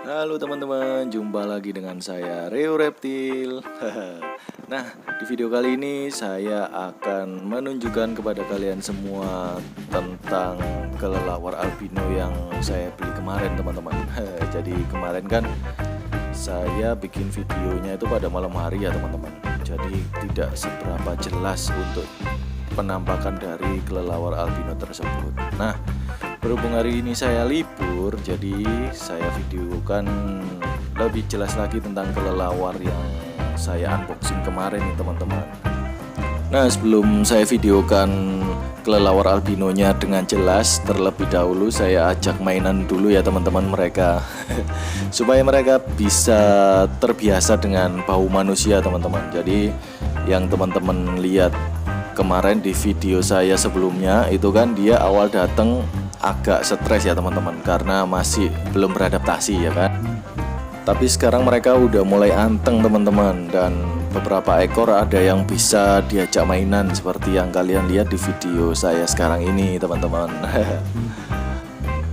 Halo teman-teman, jumpa lagi dengan saya Rio Reptil. Nah, di video kali ini saya akan menunjukkan kepada kalian semua tentang kelelawar albino yang saya beli kemarin teman-teman. Jadi kemarin kan saya bikin videonya itu pada malam hari ya teman-teman. Jadi tidak seberapa jelas untuk penampakan dari kelelawar albino tersebut. Nah, berhubung hari ini saya libur, jadi saya videokan lebih jelas lagi tentang kelelawar yang saya unboxing kemarin nih teman-teman. Nah, sebelum saya videokan kelelawar albinonya dengan jelas, terlebih dahulu saya ajak mainan dulu ya teman-teman mereka supaya mereka bisa terbiasa dengan bau manusia teman-teman. Jadi yang teman-teman lihat kemarin di video saya sebelumnya itu kan dia awal datang agak stres ya teman-teman karena masih belum beradaptasi ya kan. Tapi sekarang mereka udah mulai anteng teman-teman, dan beberapa ekor ada yang bisa diajak mainan seperti yang kalian lihat di video saya sekarang ini teman-teman.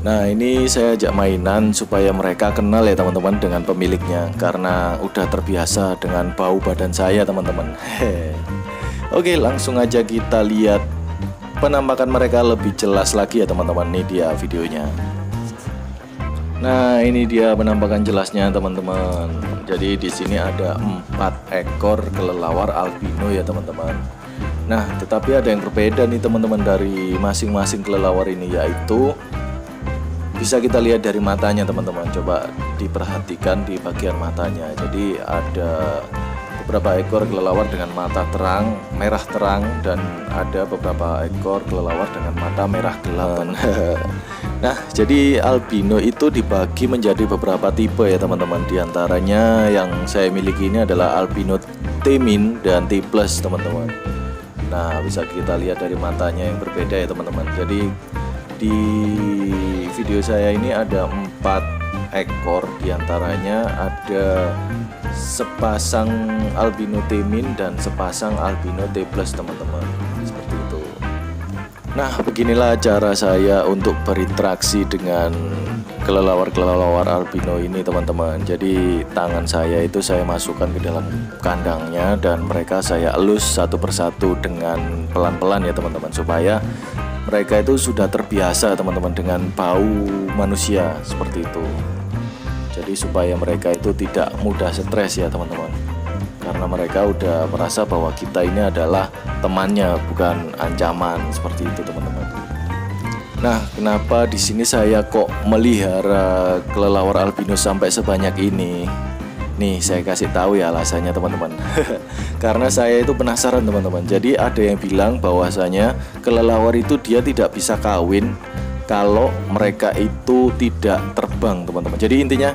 Nah, ini saya ajak mainan supaya mereka kenal ya teman-teman dengan pemiliknya, karena udah terbiasa dengan bau badan saya teman-teman. Oke, langsung aja kita lihat penampakan mereka lebih jelas lagi ya teman-teman. Ini dia videonya. Nah, ini dia penampakan jelasnya teman-teman. Jadi di sini ada 4 ekor kelelawar albino ya teman-teman. Nah, tetapi ada yang berbeda nih teman-teman dari masing-masing kelelawar ini, yaitu bisa kita lihat dari matanya teman-teman. Coba diperhatikan di bagian matanya. Jadi ada beberapa ekor kelelawar dengan mata terang, merah terang, dan ada beberapa ekor kelelawar dengan mata merah gelap. Nah, jadi albino itu dibagi menjadi beberapa tipe ya teman-teman. Di antaranya yang saya miliki ini adalah albino T- dan T+ teman-teman. Nah, bisa kita lihat dari matanya yang berbeda ya teman-teman. Jadi di video saya ini ada 4 ekor, diantaranya ada sepasang albino T- dan sepasang albino T+ teman-teman, seperti itu. Nah, beginilah cara saya untuk berinteraksi dengan kelelawar albino ini teman-teman. Jadi tangan saya itu saya masukkan ke dalam kandangnya, dan mereka saya elus satu persatu dengan pelan-pelan ya teman-teman, supaya mereka itu sudah terbiasa teman-teman dengan bau manusia seperti itu. Jadi supaya mereka itu tidak mudah stres ya teman-teman, karena mereka udah merasa bahwa kita ini adalah temannya, bukan ancaman, seperti itu teman-teman. Nah, kenapa di sini saya kok melihara kelelawar albino sampai sebanyak ini? Nih, saya kasih tahu ya alasannya teman-teman. Karena saya itu penasaran teman-teman. Jadi ada yang bilang bahwasanya kelelawar itu dia tidak bisa kawin kalau mereka itu tidak terbang teman-teman. Jadi intinya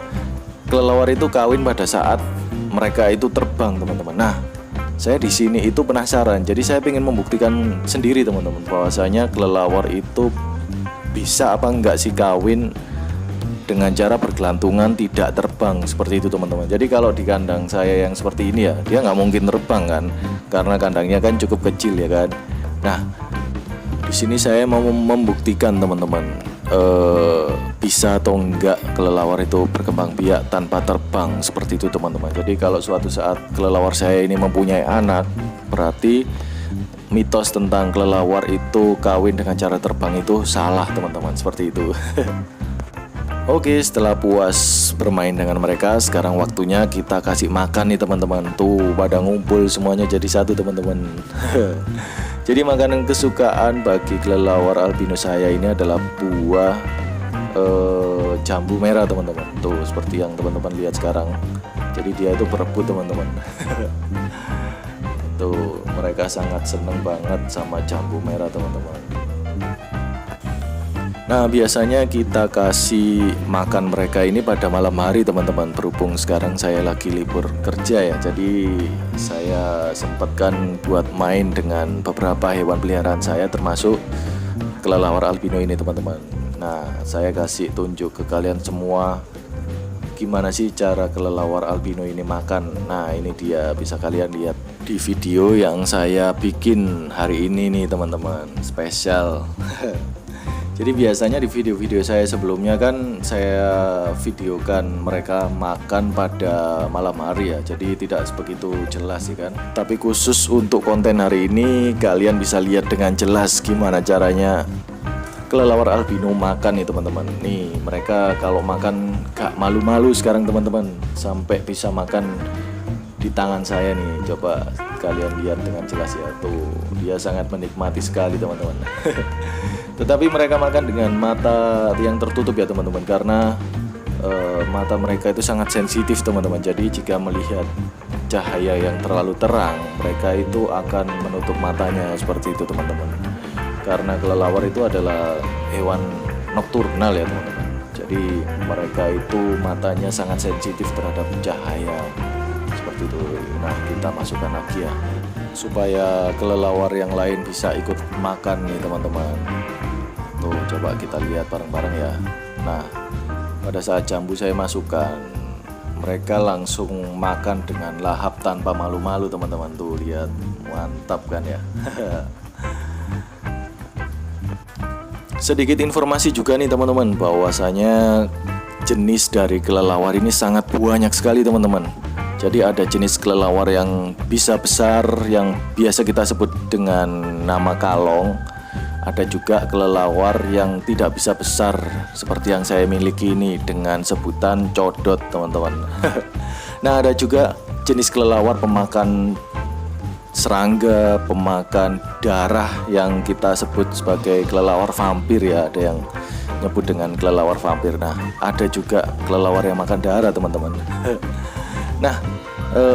kelelawar itu kawin pada saat mereka itu terbang teman-teman. Nah, saya di sini itu penasaran. Jadi saya ingin membuktikan sendiri teman-teman bahwasanya kelelawar itu bisa apa enggak sih kawin dengan cara bergelantungan tidak terbang seperti itu teman-teman. Jadi kalau di kandang saya yang seperti ini ya, dia nggak mungkin terbang kan, karena kandangnya kan cukup kecil ya kan. Nah, di sini saya mau membuktikan teman-teman bisa atau enggak kelelawar itu berkembang biak tanpa terbang seperti itu teman-teman. Jadi kalau suatu saat kelelawar saya ini mempunyai anak, berarti mitos tentang kelelawar itu kawin dengan cara terbang itu salah teman-teman, seperti itu. Oke, setelah puas bermain dengan mereka, sekarang waktunya kita kasih makan nih teman-teman. Tuh, pada ngumpul semuanya jadi satu teman-teman. Jadi makanan kesukaan bagi kelelawar albino saya ini adalah buah jambu merah teman-teman. Tuh, seperti yang teman-teman lihat sekarang. Jadi dia itu berebut teman-teman. Tuh, mereka sangat seneng banget sama jambu merah teman-teman. Nah, biasanya kita kasih makan mereka ini pada malam hari teman-teman. Berhubung sekarang saya lagi libur kerja ya, jadi saya sempatkan buat main dengan beberapa hewan peliharaan saya, termasuk kelelawar albino ini teman-teman. Nah, saya kasih tunjuk ke kalian semua gimana sih cara kelelawar albino ini makan. Nah, ini dia, bisa kalian lihat di video yang saya bikin hari ini nih teman-teman, spesial. Jadi biasanya di video-video saya sebelumnya kan saya videokan mereka makan pada malam hari ya. Jadi tidak begitu jelas sih kan. Tapi khusus untuk konten hari ini kalian bisa lihat dengan jelas gimana caranya kelelawar albino makan nih teman-teman. Nih mereka kalau makan gak malu-malu sekarang teman-teman, sampai bisa makan di tangan saya nih. Coba kalian lihat dengan jelas ya, tuh dia sangat menikmati sekali teman-teman. Tetapi mereka makan dengan mata yang tertutup ya teman-teman, karena mata mereka itu sangat sensitif teman-teman. Jadi jika melihat cahaya yang terlalu terang, mereka itu akan menutup matanya seperti itu teman-teman. Karena kelelawar itu adalah hewan nokturnal ya teman-teman. Jadi mereka itu matanya sangat sensitif terhadap cahaya seperti itu. Nah kita masukkan lagi ya, supaya kelelawar yang lain bisa ikut makan nih teman-teman. Tuh coba kita lihat bareng-bareng ya. Nah pada saat jambu saya masukkan, mereka langsung makan dengan lahap tanpa malu-malu teman-teman. Tuh lihat, mantap kan ya. Sedikit informasi juga nih teman-teman, bahwasanya jenis dari kelelawar ini sangat banyak sekali teman-teman. Jadi ada jenis kelelawar yang bisa besar yang biasa kita sebut dengan nama kalong. Ada juga kelelawar yang tidak bisa besar seperti yang saya miliki ini dengan sebutan codot teman-teman. Nah ada juga jenis kelelawar pemakan serangga, pemakan darah yang kita sebut sebagai kelelawar vampir ya. Ada yang nyebut dengan kelelawar vampir. Nah ada juga kelelawar yang makan darah teman-teman. Nah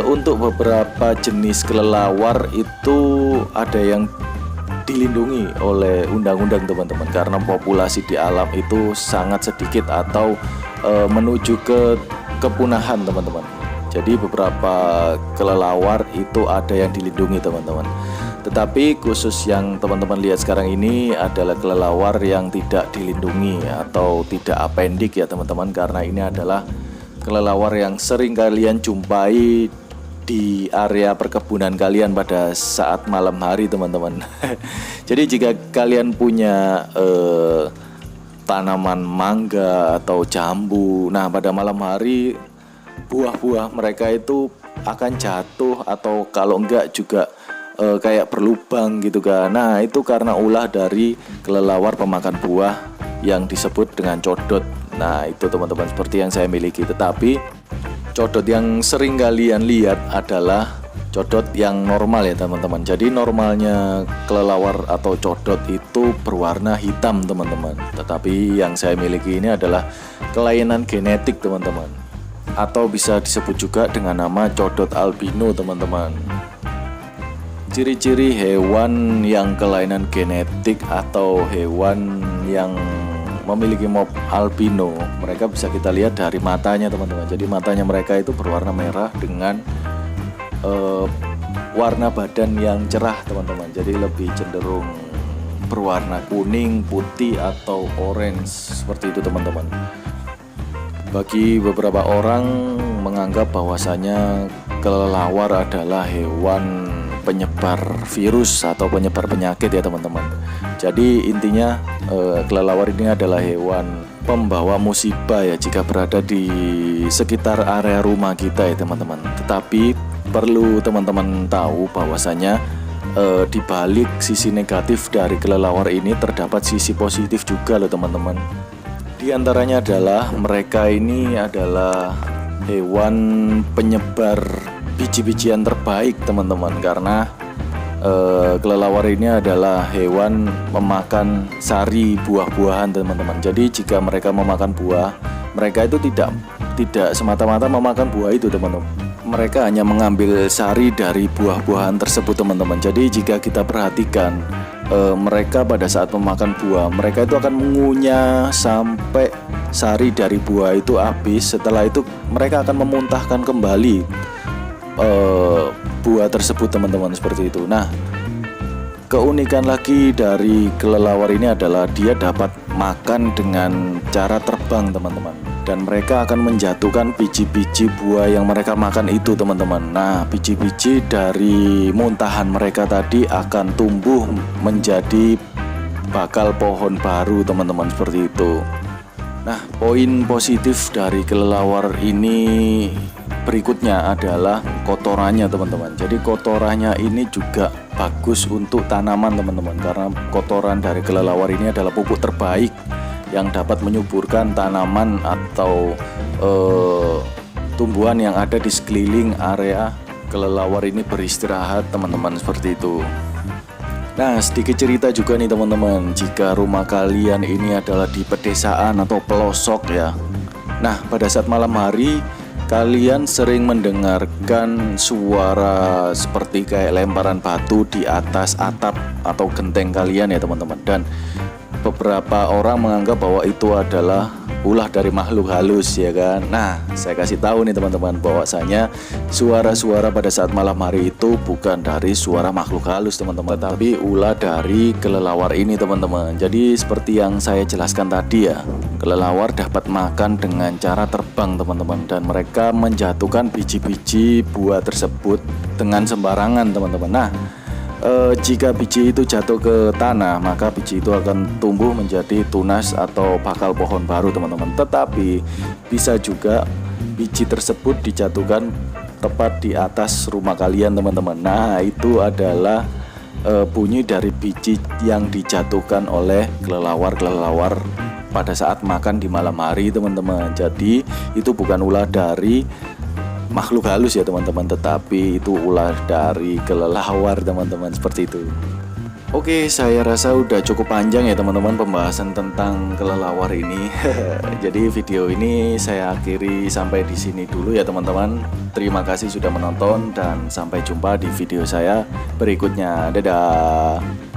untuk beberapa jenis kelelawar itu ada yang dilindungi oleh undang-undang teman-teman, karena populasi di alam itu sangat sedikit atau menuju ke kepunahan teman-teman. Jadi beberapa kelelawar itu ada yang dilindungi teman-teman. Tetapi khusus yang teman-teman lihat sekarang ini adalah kelelawar yang tidak dilindungi atau tidak apendik ya teman-teman, karena ini adalah kelelawar yang sering kalian jumpai di area perkebunan kalian pada saat malam hari teman-teman. Jadi jika kalian punya tanaman mangga atau jambu, nah pada malam hari buah-buah mereka itu akan jatuh atau kalau enggak juga kayak berlubang gitu kan. Nah itu karena ulah dari kelelawar pemakan buah yang disebut dengan codot. Nah itu teman-teman seperti yang saya miliki. Tetapi codot yang sering kalian lihat adalah codot yang normal ya teman-teman. Jadi normalnya kelelawar atau codot itu berwarna hitam teman-teman. Tetapi yang saya miliki ini adalah kelainan genetik teman-teman, atau bisa disebut juga dengan nama codot albino teman-teman. Ciri-ciri hewan yang kelainan genetik atau hewan yang memiliki mob albino, mereka bisa kita lihat dari matanya teman-teman. Jadi matanya mereka itu berwarna merah dengan warna badan yang cerah teman-teman. Jadi lebih cenderung berwarna kuning, putih atau orange seperti itu teman-teman. Bagi beberapa orang menganggap bahwasanya kelelawar adalah hewan penyebar virus atau penyebar penyakit ya teman-teman. Jadi intinya kelelawar ini adalah hewan pembawa musibah ya jika berada di sekitar area rumah kita ya teman-teman. Tetapi perlu teman-teman tahu bahwasanya di balik sisi negatif dari kelelawar ini terdapat sisi positif juga loh teman-teman. Di antaranya adalah mereka ini adalah hewan penyebar biji-bijian terbaik teman-teman, karena kelelawar ini adalah hewan memakan sari buah-buahan teman-teman. Jadi jika mereka memakan buah, mereka itu tidak semata-mata memakan buah itu teman-teman. Mereka hanya mengambil sari dari buah-buahan tersebut teman-teman. Jadi jika kita perhatikan mereka pada saat memakan buah, mereka itu akan mengunyah sampai sari dari buah itu habis. Setelah itu mereka akan memuntahkan kembali buah tersebut teman-teman, seperti itu. Nah keunikan lagi dari kelelawar ini adalah dia dapat makan dengan cara terbang teman-teman, dan mereka akan menjatuhkan biji-biji buah yang mereka makan itu teman-teman. Nah biji-biji dari muntahan mereka tadi akan tumbuh menjadi bakal pohon baru teman-teman, seperti itu. Nah, poin positif dari kelelawar ini berikutnya adalah kotorannya teman-teman. Jadi kotorannya ini juga bagus untuk tanaman teman-teman, karena kotoran dari kelelawar ini adalah pupuk terbaik yang dapat menyuburkan tanaman atau tumbuhan yang ada di sekeliling area kelelawar ini beristirahat teman-teman, seperti itu. Nah, sedikit cerita juga nih teman-teman, jika rumah kalian ini adalah di pedesaan atau pelosok ya. Nah, pada saat malam hari kalian sering mendengarkan suara seperti kayak lemparan batu di atas atap atau genteng kalian ya teman-teman. Dan beberapa orang menganggap bahwa itu adalah ulah dari makhluk halus ya kan. Nah, saya kasih tahu nih teman-teman bahwasanya suara-suara pada saat malam hari itu bukan dari suara makhluk halus teman-teman, tapi ulah dari kelelawar ini teman-teman. Jadi seperti yang saya jelaskan tadi ya, kelelawar dapat makan dengan cara terbang teman-teman, dan mereka menjatuhkan biji-biji buah tersebut dengan sembarangan teman-teman. Nah, jika biji itu jatuh ke tanah, maka biji itu akan tumbuh menjadi tunas atau bakal pohon baru teman-teman. Tetapi bisa juga biji tersebut dijatuhkan tepat di atas rumah kalian teman-teman. Nah, itu adalah bunyi dari biji yang dijatuhkan oleh kelelawar pada saat makan di malam hari teman-teman. Jadi itu bukan ulah dari makhluk halus ya teman-teman, tetapi itu ulah dari kelelawar teman-teman, seperti itu. Oke, saya rasa udah cukup panjang ya teman-teman pembahasan tentang kelelawar ini. Jadi video ini saya akhiri sampai di sini dulu ya teman-teman. Terima kasih sudah menonton dan sampai jumpa di video saya berikutnya. Dadah.